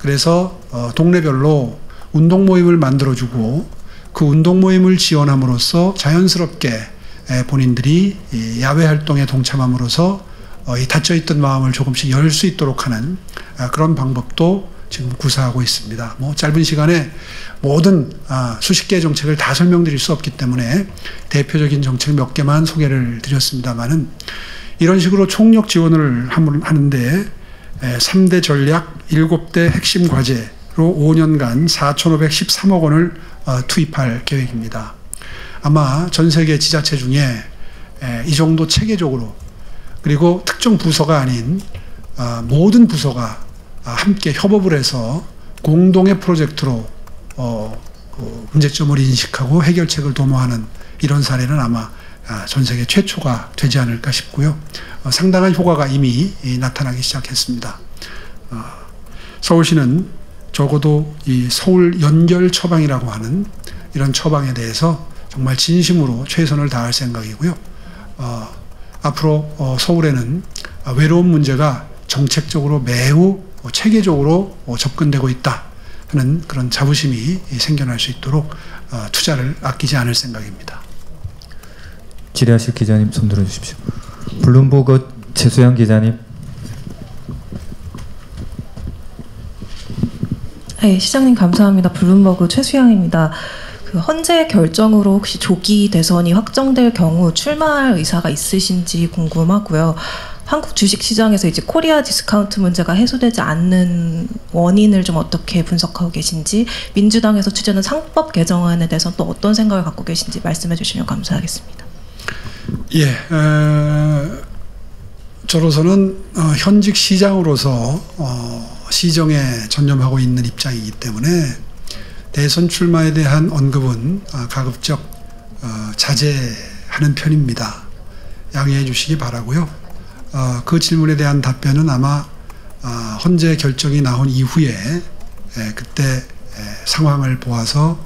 그래서 동네별로 운동 모임을 만들어주고 그 운동 모임을 지원함으로써 자연스럽게 본인들이 야외 활동에 동참함으로써 이 닫혀있던 마음을 조금씩 열 수 있도록 하는 그런 방법도 지금 구사하고 있습니다. 뭐 짧은 시간에 모든 수십 개의 정책을 다 설명드릴 수 없기 때문에 대표적인 정책 몇 개만 소개를 드렸습니다만은 이런 식으로 총력 지원을 하는데 3대 전략 7대 핵심 과제로 5년간 4,513억 원을 투입할 계획입니다. 아마 전 세계 지자체 중에 이 정도 체계적으로 그리고 특정 부서가 아닌 모든 부서가 함께 협업을 해서 공동의 프로젝트로 문제점을 인식하고 해결책을 도모하는 이런 사례는 아마 전 세계 최초가 되지 않을까 싶고요. 상당한 효과가 이미 나타나기 시작했습니다. 서울시는 적어도 이 서울 연결 처방이라고 하는 이런 처방에 대해서 정말 진심으로 최선을 다할 생각이고요. 앞으로 서울에는 외로움 문제가 정책적으로 매우 체계적으로 접근되고 있다 하는 그런 자부심이 생겨날 수 있도록 투자를 아끼지 않을 생각입니다. 질의하실 기자님 손 들어주십시오. 블룸버그 최수영 기자님. 네, 시장님 감사합니다. 블룸버그 최수영입니다. 그 헌재 결정으로 혹시 조기 대선이 확정될 경우 출마할 의사가 있으신지 궁금하고요. 한국 주식시장에서 이제 코리아 디스카운트 문제가 해소되지 않는 원인을 좀 어떻게 분석하고 계신지, 민주당에서 추진하는 상법 개정안에 대해서 또 어떤 생각을 갖고 계신지 말씀해 주시면 감사하겠습니다. 예, 저로서는 현직 시장으로서 시정에 전념하고 있는 입장이기 때문에 대선 출마에 대한 언급은 가급적 자제하는 편입니다. 양해해 주시기 바라고요. 그 질문에 대한 답변은 아마 헌재 결정이 나온 이후에 그때 상황을 보아서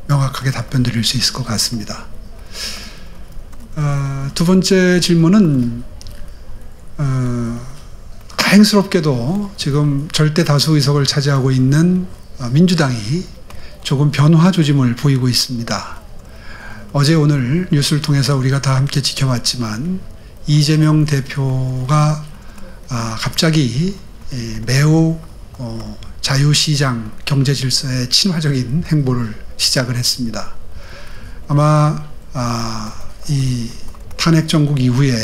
명확하게 답변 드릴 수 있을 것 같습니다. 두 번째 질문은 다행스럽게도 지금 절대 다수 의석을 차지하고 있는 민주당이 조금 변화 조짐을 보이고 있습니다. 어제 오늘 뉴스를 통해서 우리가 다 함께 지켜봤지만 이재명 대표가 갑자기 매우 자유시장 경제 질서에 친화적인 행보를 시작을 했습니다. 아마 이 탄핵 정국 이후에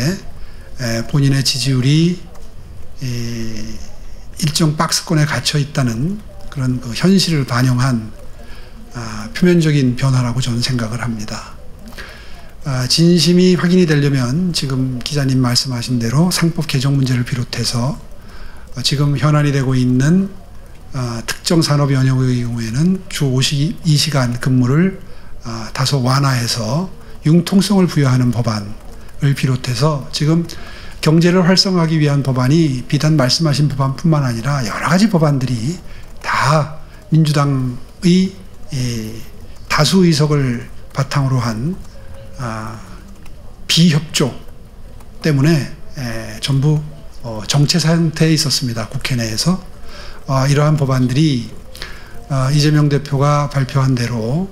본인의 지지율이 일정 박스권에 갇혀 있다는 그런 그 현실을 반영한 표면적인 변화라고 저는 생각을 합니다. 진심이 확인이 되려면 지금 기자님 말씀하신 대로 상법 개정 문제를 비롯해서 지금 현안이 되고 있는 특정 산업 영역의 경우에는 주 52시간 근무를 다소 완화해서 융통성을 부여하는 법안을 비롯해서 지금 경제를 활성화하기 위한 법안이 비단 말씀하신 법안뿐만 아니라 여러 가지 법안들이 다 민주당의 다수 의석을 바탕으로 한 비협조 때문에 전부 정체 상태에 있었습니다. 국회 내에서. 이러한 법안들이 이재명 대표가 발표한 대로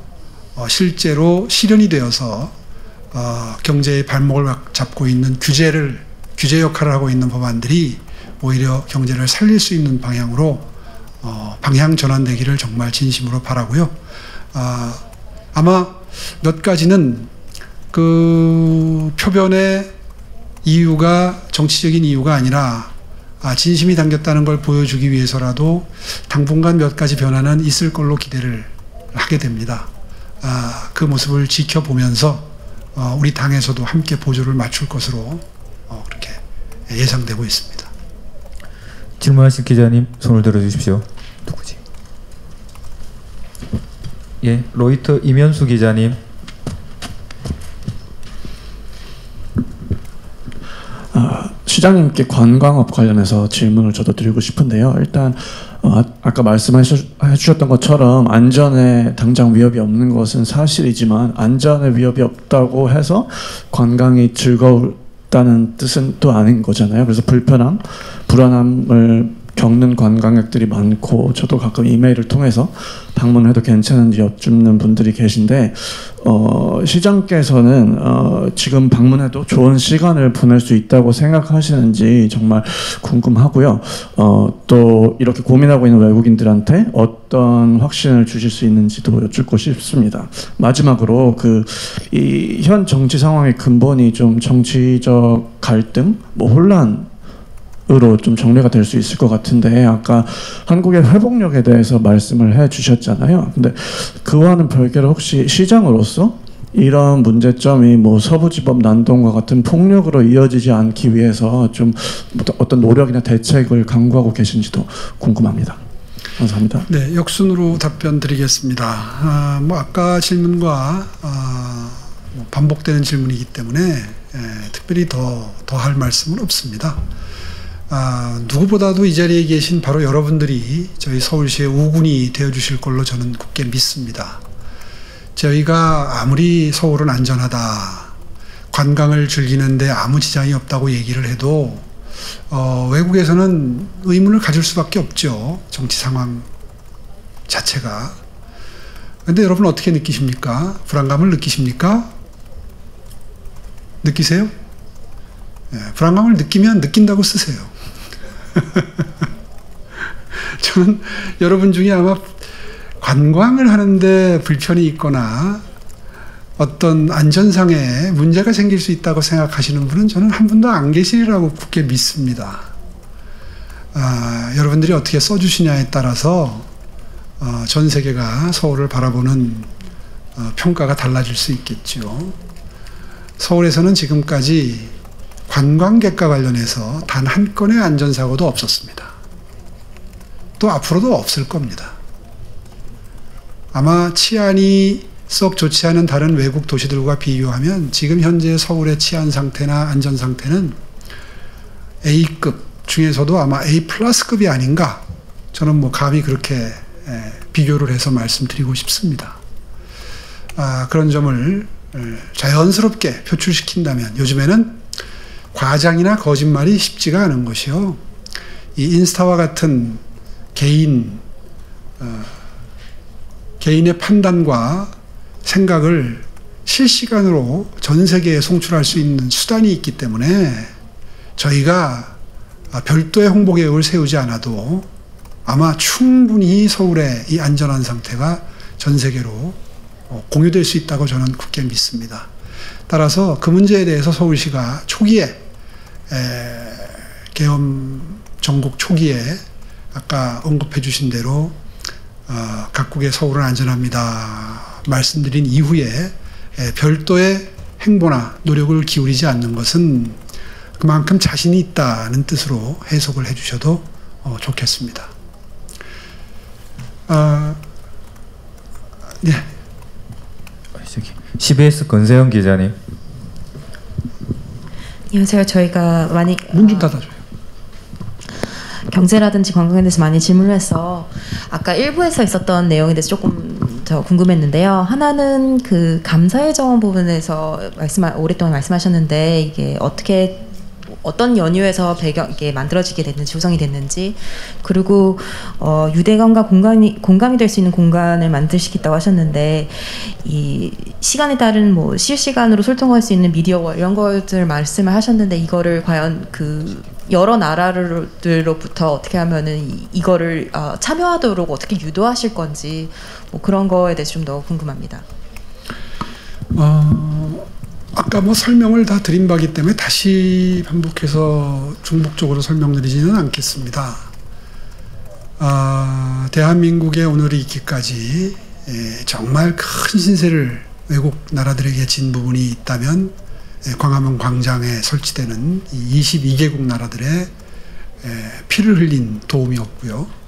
실제로 실현이 되어서 경제의 발목을 잡고 있는 규제 역할을 하고 있는 법안들이 오히려 경제를 살릴 수 있는 방향으로 방향 전환되기를 정말 진심으로 바라고요. 아마 몇 가지는 그 표변의 이유가 정치적인 이유가 아니라 진심이 담겼다는 걸 보여주기 위해서라도 당분간 몇 가지 변화는 있을 걸로 기대를 하게 됩니다. 그 모습을 지켜보면서 우리 당에서도 함께 보조를 맞출 것으로 그렇게 예상되고 있습니다. 질문하실 기자님 손을 들어주십시오. 누구지? 예, 로이터 이면수 기자님. 시장님께 관광업 관련해서 질문을 저도 드리고 싶은데요. 일단 아까 말씀해주셨던 것처럼 안전에 당장 위협이 없는 것은 사실이지만 안전에 위협이 없다고 해서 관광이 즐거웠다는 뜻은 또 아닌 거잖아요. 그래서 불편함, 불안함을 겪는 관광객들이 많고 저도 가끔 이메일을 통해서 방문해도 괜찮은지 여쭙는 분들이 계신데 시장께서는 지금 방문해도 좋은 시간을 보낼 수 있다고 생각하시는지 정말 궁금하고요. 또 이렇게 고민하고 있는 외국인들한테 어떤 확신을 주실 수 있는지도 여쭙고 싶습니다. 마지막으로 이 현 정치 상황의 근본이 좀 정치적 갈등, 혼란 으로 좀 정리가 될 수 있을 것 같은데 아까 한국의 회복력에 대해서 말씀을 해주셨잖아요. 근데 그와는 별개로 혹시 시장으로서 이런 문제점이 서부지법 난동과 같은 폭력으로 이어지지 않기 위해서 좀 어떤 노력이나 대책을 강구하고 계신지도 궁금합니다. 감사합니다. 네, 역순으로 답변 드리겠습니다. 아까 질문과 반복되는 질문이기 때문에 특별히 더 할 말씀은 없습니다. 누구보다도 이 자리에 계신 바로 여러분들이 저희 서울시의 우군이 되어주실 걸로 저는 굳게 믿습니다. 저희가 아무리 서울은 안전하다, 관광을 즐기는데 아무 지장이 없다고 얘기를 해도 외국에서는 의문을 가질 수밖에 없죠. 정치 상황 자체가. 그런데 여러분 어떻게 느끼십니까? 불안감을 느끼십니까? 느끼세요? 네, 불안감을 느끼면 느낀다고 쓰세요. 저는 여러분 중에 아마 관광을 하는데 불편이 있거나 어떤 안전상에 문제가 생길 수 있다고 생각하시는 분은 저는 한 분도 안 계시리라고 굳게 믿습니다. 여러분들이 어떻게 써주시냐에 따라서 전 세계가 서울을 바라보는 평가가 달라질 수 있겠죠. 서울에서는 지금까지 관광객과 관련해서 단 한 건의 안전사고도 없었습니다. 또 앞으로도 없을 겁니다. 아마 치안이 썩 좋지 않은 다른 외국 도시들과 비교하면 지금 현재 서울의 치안 상태나 안전 상태는 A급 중에서도 아마 A+급이 아닌가, 저는 감히 그렇게 비교를 해서 말씀드리고 싶습니다. 그런 점을 자연스럽게 표출시킨다면, 요즘에는 과장이나 거짓말이 쉽지가 않은 것이요. 이 인스타와 같은 개인의 판단과 생각을 실시간으로 전 세계에 송출할 수 있는 수단이 있기 때문에 저희가 별도의 홍보 계획을 세우지 않아도 아마 충분히 서울의 이 안전한 상태가 전 세계로 공유될 수 있다고 저는 굳게 믿습니다. 따라서 그 문제에 대해서 서울시가 초기에 계엄 전국 초기에 아까 언급해 주신 대로 각국의 서울은 안전합니다 말씀드린 이후에 별도의 행보나 노력을 기울이지 않는 것은 그만큼 자신이 있다는 뜻으로 해석을 해 주셔도 좋겠습니다. 네. CBS 권세영 기자님. 안녕하세요. 저희가 많이 문 좀 닫아줘요. 경제라든지 관광에 대해서 많이 질문을 해서 아까 일부에서 있었던 내용에 대해서 조금 더 궁금했는데요. 하나는 그 감사의 정원 부분에서 오랫동안 말씀하셨는데 이게 어떤 연유에서 이게 만들어지게 됐는지, 조성이 됐는지, 그리고 유대감과 공감이 될 수 있는 공간을 만드시겠다고 하셨는데 이 시간에 따른 실시간으로 소통할 수 있는 미디어 이런 것들 말씀을 하셨는데 이거를 과연 그 여러 나라들로부터 어떻게 하면은 이거를 참여하도록 어떻게 유도하실 건지 그런 거에 대해서 좀 더 궁금합니다. 아까 설명을 다 드린 바기 때문에 다시 반복해서 중복적으로 설명드리지는 않겠습니다. 대한민국의 오늘이 있기까지 정말 큰 신세를 외국 나라들에게 진 부분이 있다면 광화문 광장에 설치되는 22개국 나라들의 피를 흘린 도움이었고요.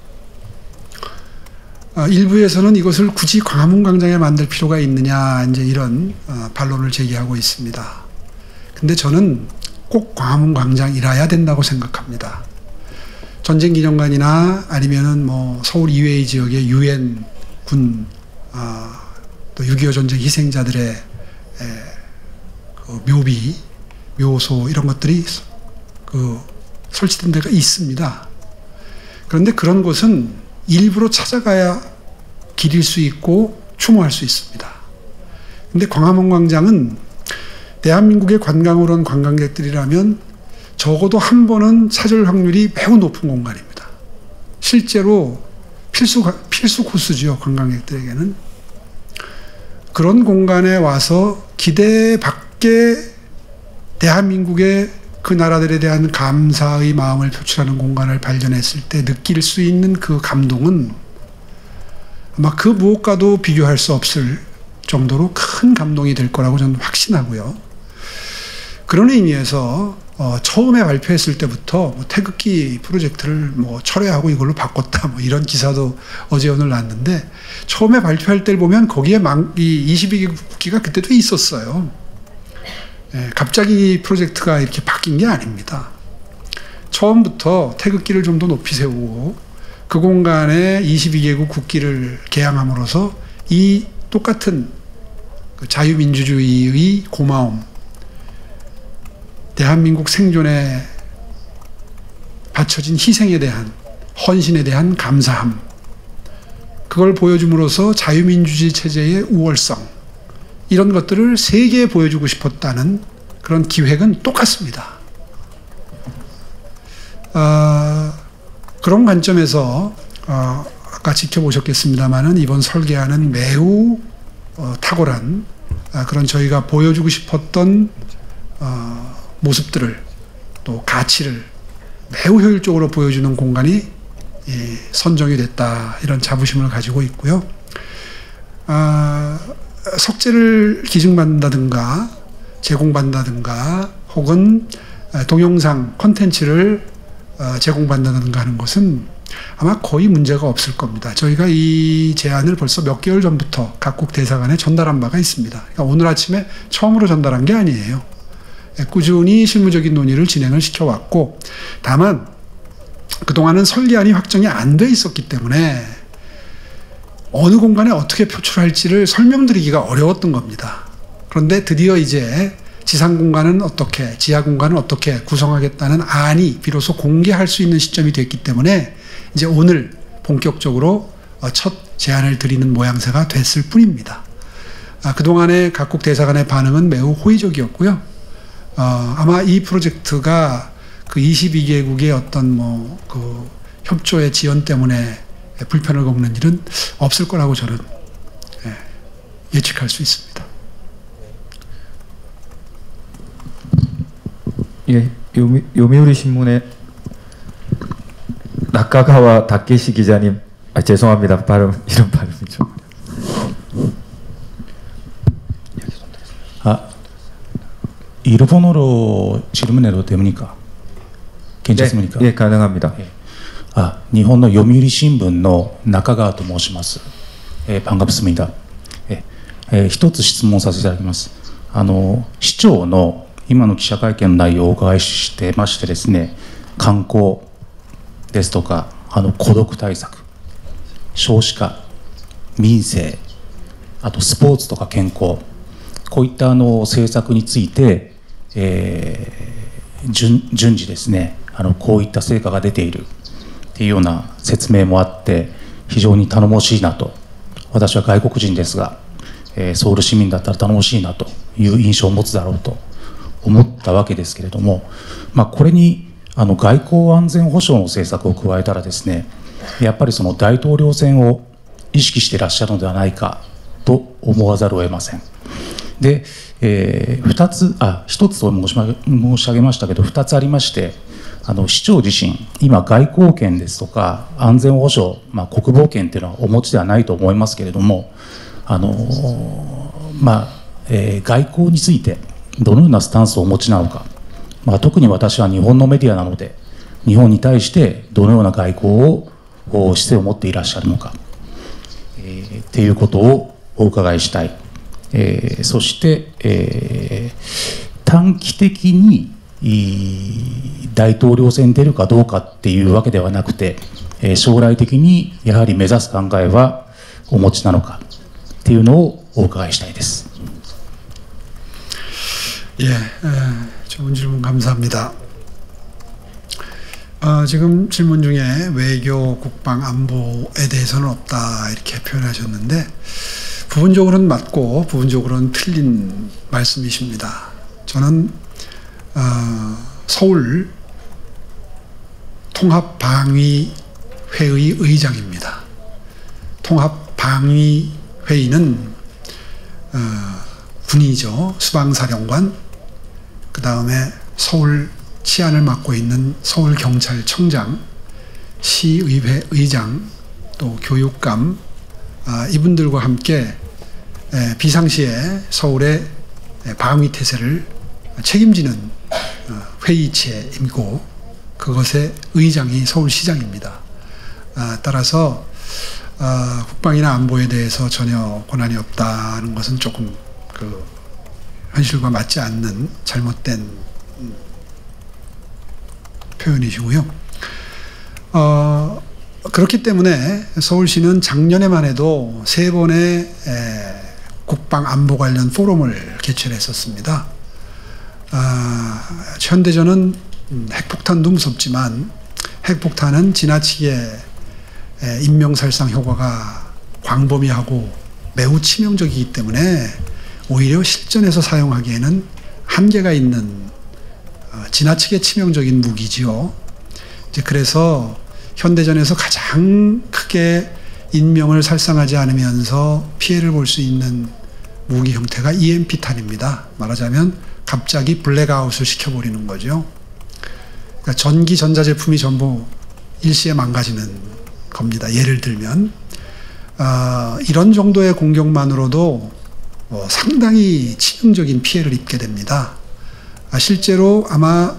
일부에서는 이것을 굳이 광화문 광장에 만들 필요가 있느냐 이제 이런 반론을 제기하고 있습니다. 근데 저는 꼭 광화문 광장이라야 된다고 생각합니다. 전쟁기념관이나 아니면은 서울 이외의 지역의 유엔 군 또 6.25 전쟁 희생자들의 그 묘비, 묘소 이런 것들이 설치된 데가 있습니다. 그런데 그런 곳은 일부러 찾아가야 길일 수 있고 추모할 수 있습니다. 근데 광화문 광장은 대한민국의 관광을 온 관광객들이라면 적어도 한 번은 찾을 확률이 매우 높은 공간입니다. 실제로 필수 코스죠, 관광객들에게는. 그런 공간에 와서 기대 밖에 대한민국의 그 나라들에 대한 감사의 마음을 표출하는 공간을 발견했을 때 느낄 수 있는 그 감동은 아마 그 무엇과도 비교할 수 없을 정도로 큰 감동이 될 거라고 저는 확신하고요. 그런 의미에서 처음에 발표했을 때부터 뭐 태극기 프로젝트를 뭐 철회하고 이걸로 바꿨다 뭐 이런 기사도 어제 오늘 났는데, 처음에 발표할 때를 보면 거기에 이 22개 국기가 그때도 있었어요. 예, 갑자기 프로젝트가 이렇게 바뀐 게 아닙니다. 처음부터 태극기를 좀 더 높이 세우고 그 공간에 22개국 국기를 개양함으로써 이 똑같은 그 자유민주주의의 고마움, 대한민국 생존에 바쳐진 희생에 대한, 헌신에 대한 감사함, 그걸 보여줌으로써 자유민주주의 체제의 우월성, 이런 것들을 세계에 보여주고 싶었다는 그런 기획은 똑같습니다. 그런 관점에서 아까 지켜보셨겠습니다마는 이번 설계안은 매우 탁월한 그런 저희가 보여주고 싶었던 모습들을, 또 가치를 매우 효율적으로 보여주는 공간이 선정이 됐다, 이런 자부심을 가지고 있고요. 석재를 기증받는다든가 제공받는다든가 혹은 동영상 콘텐츠를 제공받는다든가 하는 것은 아마 거의 문제가 없을 겁니다. 저희가 이 제안을 벌써 몇 개월 전부터 각국 대사관에 전달한 바가 있습니다. 그러니까 오늘 아침에 처음으로 전달한 게 아니에요. 꾸준히 실무적인 논의를 진행을 시켜왔고, 다만 그동안은 설계안이 확정이 안 돼 있었기 때문에 어느 공간에 어떻게 표출할지를 설명드리기가 어려웠던 겁니다. 그런데 드디어 이제 지상 공간은 어떻게, 지하 공간은 어떻게 구성하겠다는 안이 비로소 공개할 수 있는 시점이 됐기 때문에 이제 오늘 본격적으로 첫 제안을 드리는 모양새가 됐을 뿐입니다. 그동안의 각국 대사관의 반응은 매우 호의적이었고요. 아마 이 프로젝트가 그 22개국의 어떤 그 협조의 지연 때문에 불편을 겪는 일은 없을 거라고 저는 예측할 수 있습니다. 예, 요미우리 신문의 나카가와 다케시 기자님, 죄송합니다. 이런 발음이죠. 일본어로 질문해도 됩니까? 괜찮습니까? 예, 가능합니다.日本の読売新聞の中川と申します。반갑습니다. 一つ質問させていただきます。市長の今の記者会見の内容をお伺いしてましてですね、観光ですとか孤独対策、少子化、民生、あとスポーツとか健康、こういった政策について、順次ですね、こういった成果が出ているっていうような説明もあって、非常に頼もしいなと、私は外国人ですが、ソウル市民だったら頼もしいなという印象を持つだろうと思ったわけですけれども、これに外交安全保障の政策を加えたらですね、やっぱりその大統領選を意識していらっしゃるのではないかと思わざるを得ません。で、1つと申し上げましたけど、2つありまして、市長自身、今、外交権ですとか、安全保障、国防権というのはお持ちではないと思いますけれども、外交について、どのようなスタンスをお持ちなのか、特に私は日本のメディアなので、日本に対してどのような外交を姿勢を持っていらっしゃるのか、っていうことをお伺いしたい。そして、短期的に大統領選に出るかどうかっていうわけではなくて、将来的にやはり目指す考えはお持ちなのかっていうのをお伺いしたいです。예, 좋은 질문 감사합니다. 지금 질문 중에 외교, 국방, 안보에 대해서는 없다 이렇게 표현하셨는데 부분적으로는 맞고 부분적으로는 틀린 말씀이십니다. 저는 서울 통합방위회의 의장입니다. 통합방위회의는 군이죠. 수방사령관, 그 다음에 서울 치안을 맡고 있는 서울경찰청장, 시의회 의장, 또 교육감, 이분들과 함께 비상시에 서울의 방위태세를 책임지는 회의체이고 그것의 의장이 서울시장입니다. 따라서 국방이나 안보에 대해서 전혀 권한이 없다는 것은 조금 현실과 맞지 않는 잘못된 표현이시고요. 그렇기 때문에 서울시는 작년에만 해도 3번의 국방 안보 관련 포럼을 개최를 했었습니다. 현대전은 핵폭탄도 무섭지만 핵폭탄은 지나치게 인명살상 효과가 광범위하고 매우 치명적이기 때문에 오히려 실전에서 사용하기에는 한계가 있는 지나치게 치명적인 무기지요. 그래서 현대전에서 가장 크게 인명을 살상하지 않으면서 피해를 볼 수 있는 무기 형태가 EMP탄입니다. 말하자면 갑자기 블랙아웃을 시켜버리는 거죠. 그러니까 전기 전자제품이 전부 일시에 망가지는 겁니다. 예를 들면 이런 정도의 공격만으로도 상당히 치명적인 피해를 입게 됩니다. 실제로 아마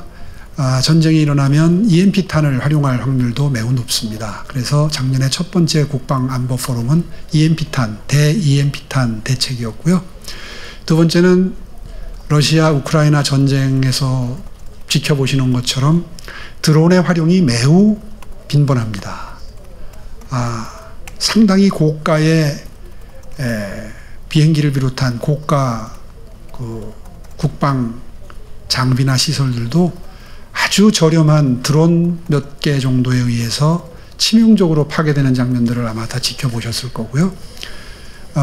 전쟁이 일어나면 EMP탄을 활용할 확률도 매우 높습니다. 그래서 작년에 첫 번째 국방안보 포럼은 EMP탄, 대-EMP탄 대책이었고요. 두 번째는 러시아 우크라이나 전쟁에서 지켜보시는 것처럼 드론의 활용이 매우 빈번합니다. 상당히 고가의 비행기를 비롯한 고가 국방 장비나 시설들도 아주 저렴한 드론 몇 개 정도에 의해서 치명적으로 파괴되는 장면들을 아마 다 지켜보셨을 거고요.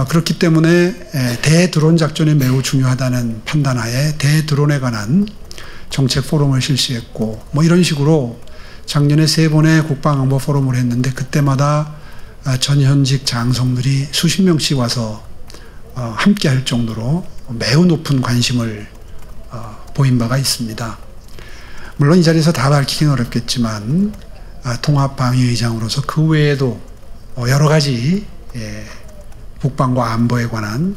그렇기 때문에 대드론 작전이 매우 중요하다는 판단하에 대드론에 관한 정책 포럼을 실시했고 이런 식으로 작년에 3번의 국방안보 포럼을 했는데 그때마다 전현직 장성들이 수십 명씩 와서 함께 할 정도로 매우 높은 관심을 보인 바가 있습니다. 물론 이 자리에서 다 밝히기는 어렵겠지만 통합방위의장으로서 그 외에도 여러 가지 국방과 안보에 관한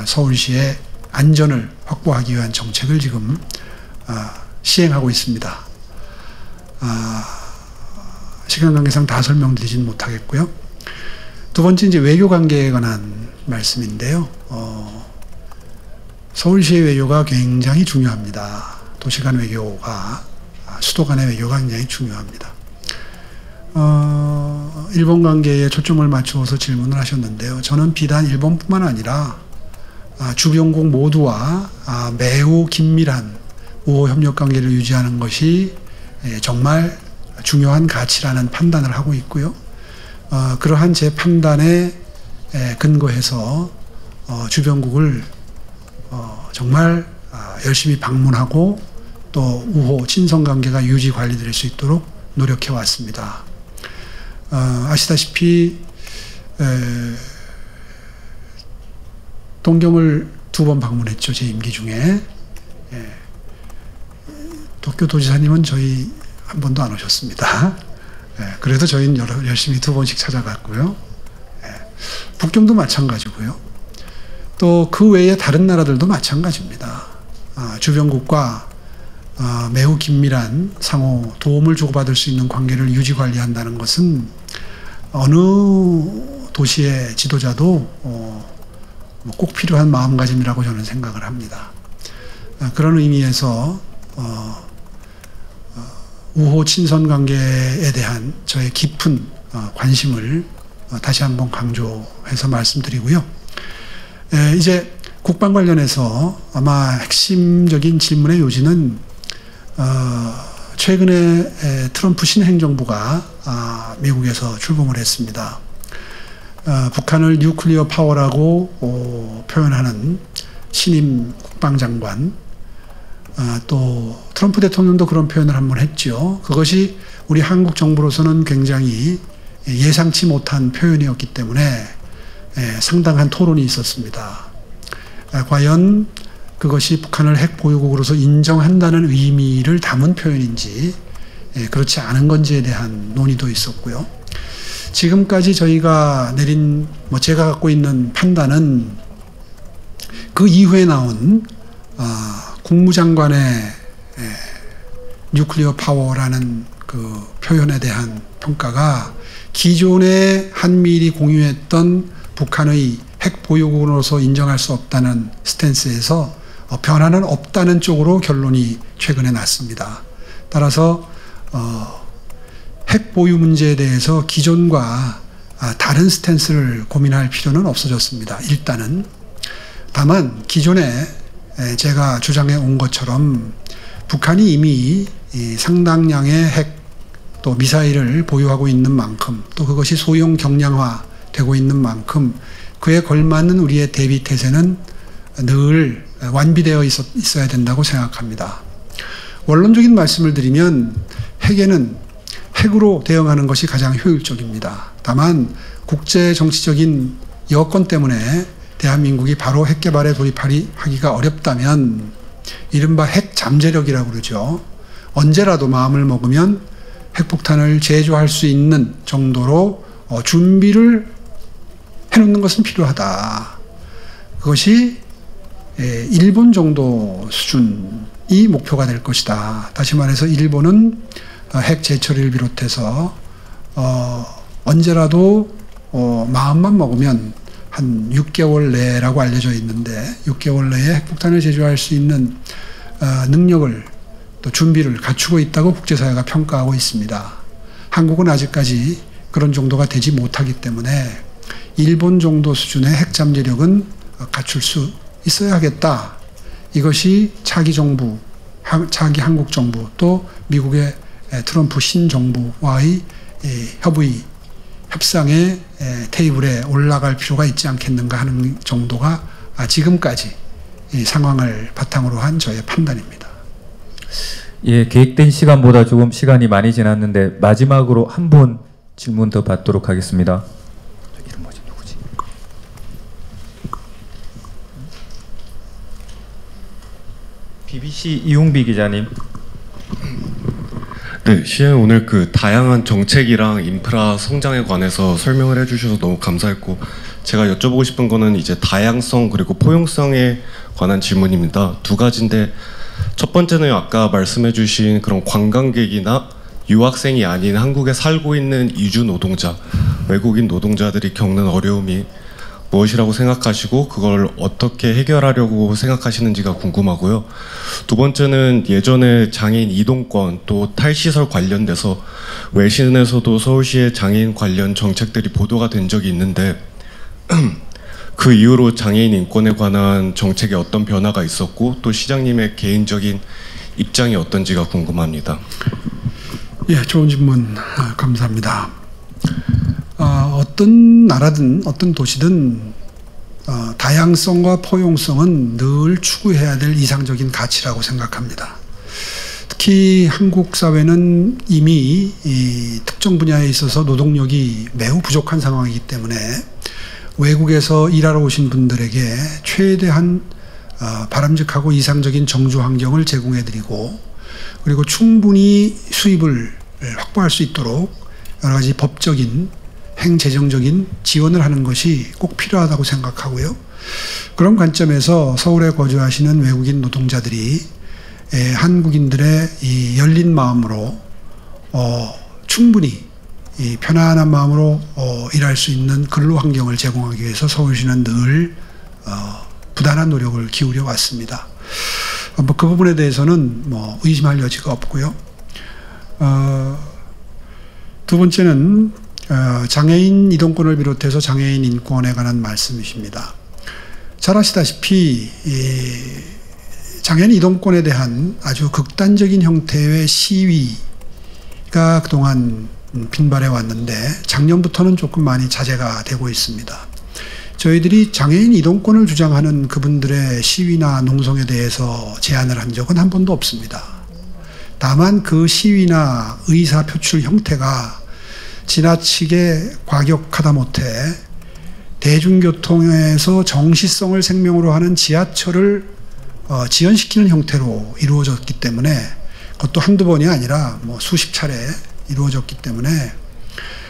서울시의 안전을 확보하기 위한 정책을 지금 시행하고 있습니다. 시간 관계상 다 설명드리진 못하겠고요. 두 번째 이제 외교 관계에 관한 말씀인데요. 서울시의 외교가 굉장히 중요합니다. 도시 간 외교가, 수도 간의 외교가 굉장히 중요합니다. 일본 관계에 초점을 맞추어서 질문을 하셨는데요. 저는 비단 일본뿐만 아니라 주변국 모두와 매우 긴밀한 우호 협력 관계를 유지하는 것이 정말 중요한 가치라는 판단을 하고 있고요. 그러한 제 판단에 근거해서 주변국을 정말 열심히 방문하고 또 우호 친선 관계가 유지 관리될 수 있도록 노력해 왔습니다. 아시다시피 동경을 2번 방문했죠. 제 임기 중에. 도쿄도지사님은 저희 한 번도 안 오셨습니다. 그래도 저희는 열심히 2번씩 찾아갔고요. 북경도 마찬가지고요. 또 그 외에 다른 나라들도 마찬가지입니다. 주변국과 매우 긴밀한 상호 도움을 주고받을 수 있는 관계를 유지 관리한다는 것은 어느 도시의 지도자도 꼭 필요한 마음가짐이라고 저는 생각을 합니다. 그런 의미에서 우호 친선 관계에 대한 저의 깊은 관심을 다시 한번 강조해서 말씀드리고요. 이제 국방 관련해서 아마 핵심적인 질문의 요지는 최근에 트럼프 신행정부가 미국에서 출범을 했습니다. 북한을 뉴클리어 파워라고 표현하는 신임 국방장관, 또 트럼프 대통령도 그런 표현을 한번 했죠. 그것이 우리 한국 정부로서는 굉장히 예상치 못한 표현이었기 때문에 상당한 토론이 있었습니다. 과연 그것이 북한을 핵 보유국으로서 인정한다는 의미를 담은 표현인지 그렇지 않은 건지에 대한 논의도 있었고요. 지금까지 저희가 내린 제가 갖고 있는 판단은 그 이후에 나온 국무장관의 뉴클리어 파워라는 그 표현에 대한 평가가 기존의 한미일이 공유했던 북한의 핵 보유국으로서 인정할 수 없다는 스탠스에서 변화는 없다는 쪽으로 결론이 최근에 났습니다. 따라서 핵 보유 문제에 대해서 기존과 다른 스탠스를 고민할 필요는 없어졌습니다. 일단은. 다만 기존에 제가 주장해 온 것처럼 북한이 이미 상당량의 핵 또 미사일을 보유하고 있는 만큼, 또 그것이 소형 경량화되고 있는 만큼 그에 걸맞는 우리의 대비 태세는 늘 완비되어 있어야 된다고 생각합니다. 원론적인 말씀을 드리면 핵에는 핵으로 대응하는 것이 가장 효율적입니다. 다만 국제 정치적인 여건 때문에 대한민국이 바로 핵 개발에 돌입하기가 어렵다면 이른바 핵 잠재력이라고 그러죠. 언제라도 마음을 먹으면 핵폭탄을 제조할 수 있는 정도로 준비를 해놓는 것은 필요하다. 그것이 일본 정도 수준이 목표가 될 것이다. 다시 말해서 일본은 핵 재처리를 비롯해서 언제라도 마음만 먹으면 한 6개월 내라고 알려져 있는데 6개월 내에 핵폭탄을 제조할 수 있는 능력을 또 준비를 갖추고 있다고 국제사회가 평가하고 있습니다. 한국은 아직까지 그런 정도가 되지 못하기 때문에 일본 정도 수준의 핵 잠재력은 갖출 수 있어야 하겠다. 이것이 차기 정부, 차기 한국 정부 또 미국의 트럼프 신정부와의 협상의 테이블에 올라갈 필요가 있지 않겠는가 하는 정도가 지금까지 이 상황을 바탕으로 한 저의 판단입니다. 예, 계획된 시간보다 조금 시간이 많이 지났는데 마지막으로 한 분 질문 더 받도록 하겠습니다. 이름 뭐지? 누구지? BBC 이용비 기자님. 네, 시장 오늘 그 다양한 정책이랑 인프라 성장에 관해서 설명을 해주셔서 너무 감사했고, 제가 여쭤보고 싶은 거는 이제 다양성 그리고 포용성에 관한 질문입니다. 두 가지인데, 첫 번째는 아까 말씀해주신 그런 관광객이나 유학생이 아닌 한국에 살고 있는 이주 노동자, 외국인 노동자들이 겪는 어려움이 무엇이라고 생각하시고 그걸 어떻게 해결하려고 생각하시는지가 궁금하고요. 두 번째는 예전에 장애인 이동권 또 탈시설 관련돼서 외신에서도 서울시의 장애인 관련 정책들이 보도가 된 적이 있는데 그 이후로 장애인 인권에 관한 정책에 어떤 변화가 있었고 또 시장님의 개인적인 입장이 어떤지가 궁금합니다. 예, 좋은 질문 감사합니다. 어떤 나라든 어떤 도시든 다양성과 포용성은 늘 추구해야 될 이상적인 가치라고 생각합니다. 특히 한국 사회는 이미 이 특정 분야에 있어서 노동력이 매우 부족한 상황이기 때문에 외국에서 일하러 오신 분들에게 최대한 바람직하고 이상적인 정주 환경을 제공해드리고 그리고 충분히 수입을 확보할 수 있도록 여러 가지 법적인 행재정적인 지원을 하는 것이 꼭 필요하다고 생각하고요. 그런 관점에서 서울에 거주하시는 외국인 노동자들이 한국인들의 이 열린 마음으로 충분히 이 편안한 마음으로 일할 수 있는 근로 환경을 제공하기 위해서 서울시는 늘 부단한 노력을 기울여 왔습니다. 그 부분에 대해서는 의심할 여지가 없고요. 두 번째는 장애인 이동권을 비롯해서 장애인 인권에 관한 말씀이십니다. 잘 아시다시피 장애인 이동권에 대한 아주 극단적인 형태의 시위가 그동안 빈발해 왔는데 작년부터는 조금 많이 자제가 되고 있습니다. 저희들이 장애인 이동권을 주장하는 그분들의 시위나 농성에 대해서 제안을 한 적은 한 번도 없습니다. 다만 그 시위나 의사 표출 형태가 지나치게 과격하다 못해 대중교통에서 정시성을 생명으로 하는 지하철을 지연시키는 형태로 이루어졌기 때문에, 그것도 한두 번이 아니라 뭐 수십 차례 이루어졌기 때문에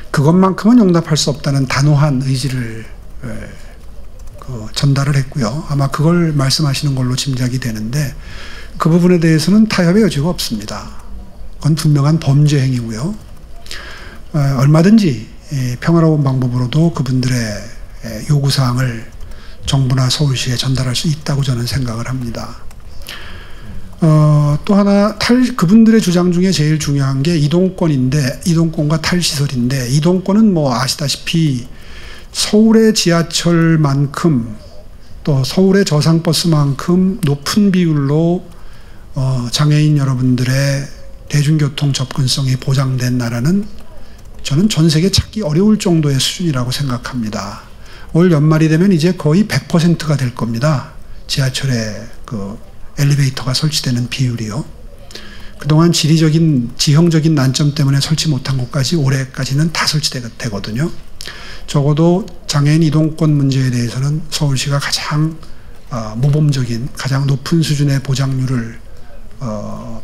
그것만큼은 용납할 수 없다는 단호한 의지를 전달을 했고요. 아마 그걸 말씀하시는 걸로 짐작이 되는데, 그 부분에 대해서는 타협의 여지가 없습니다. 그건 분명한 범죄 행위고요. 얼마든지 평화로운 방법으로도 그분들의 요구사항을 정부나 서울시에 전달할 수 있다고 저는 생각을 합니다. 또 하나 그분들의 주장 중에 제일 중요한 게 이동권인데, 이동권과 탈시설인데, 이동권은 뭐 아시다시피 서울의 지하철만큼 또 서울의 저상버스만큼 높은 비율로 장애인 여러분들의 대중교통 접근성이 보장된 나라는 저는 전 세계 찾기 어려울 정도의 수준이라고 생각합니다. 올 연말이 되면 이제 거의 100%가 될 겁니다. 지하철에 그 엘리베이터가 설치되는 비율이요. 그동안 지형적인 난점 때문에 설치 못한 곳까지 올해까지는 다 설치되거든요. 적어도 장애인 이동권 문제에 대해서는 서울시가 가장 모범적인, 가장 높은 수준의 보장률을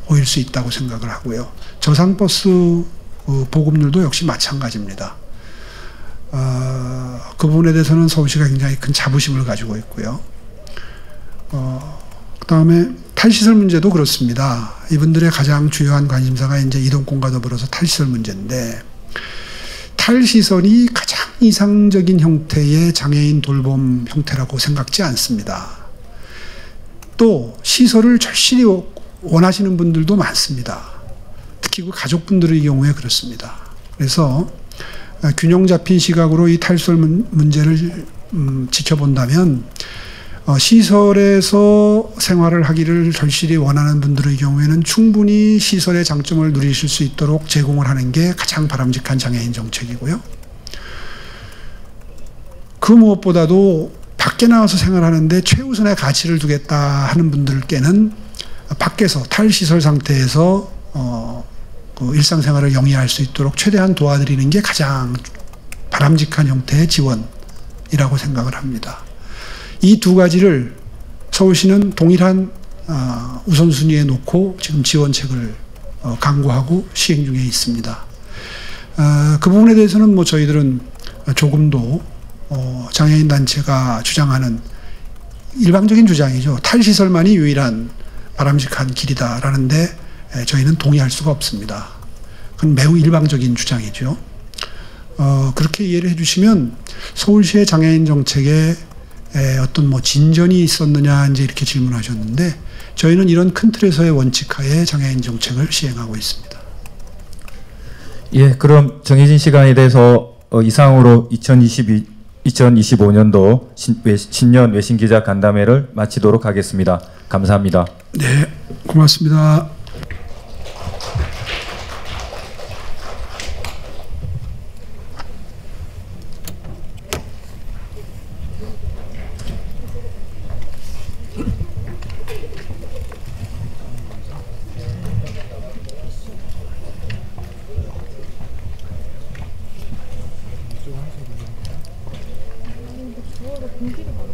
보일 수 있다고 생각을 하고요. 저상버스 보급률도 역시 마찬가지입니다. 그 부분에 대해서는 서울시가 굉장히 큰 자부심을 가지고 있고요. 그 다음에 탈시설 문제도 그렇습니다. 이분들의 가장 주요한 관심사가 이제 이동권과 더불어서 탈시설 문제인데, 탈시설이 가장 이상적인 형태의 장애인 돌봄 형태라고 생각지 않습니다. 또 시설을 절실히 원하시는 분들도 많습니다. 특히 그 가족분들의 경우에 그렇습니다. 그래서 균형 잡힌 시각으로 이 탈시설 문제를 지켜본다면 시설에서 생활을 하기를 절실히 원하는 분들의 경우에는 충분히 시설의 장점을 누리실 수 있도록 제공을 하는 게 가장 바람직한 장애인 정책이고요. 그 무엇보다도 밖에 나와서 생활하는데 최우선의 가치를 두겠다 하는 분들께는 밖에서 탈시설 상태에서 그 일상생활을 영위할 수 있도록 최대한 도와드리는 게 가장 바람직한 형태의 지원이라고 생각을 합니다. 이 두 가지를 서울시는 동일한 우선순위에 놓고 지금 지원책을 강구하고 시행 중에 있습니다. 그 부분에 대해서는 뭐 저희들은 조금도 장애인 단체가 주장하는 일방적인 주장이죠. 탈시설만이 유일한 바람직한 길이다라는데 저희는 동의할 수가 없습니다. 그건 매우 일방적인 주장이죠. 그렇게 이해를 해주시면 서울시의 장애인 정책에 어떤 뭐 진전이 있었느냐 이제 이렇게 질문하셨는데, 저희는 이런 큰 틀에서의 원칙하에 장애인 정책을 시행하고 있습니다. 예, 그럼 정해진 시간에 대해서 이상으로 2025년도 신년 외신기자 간담회를 마치도록 하겠습니다. 감사합니다. 네, 고맙습니다. 공기를 많이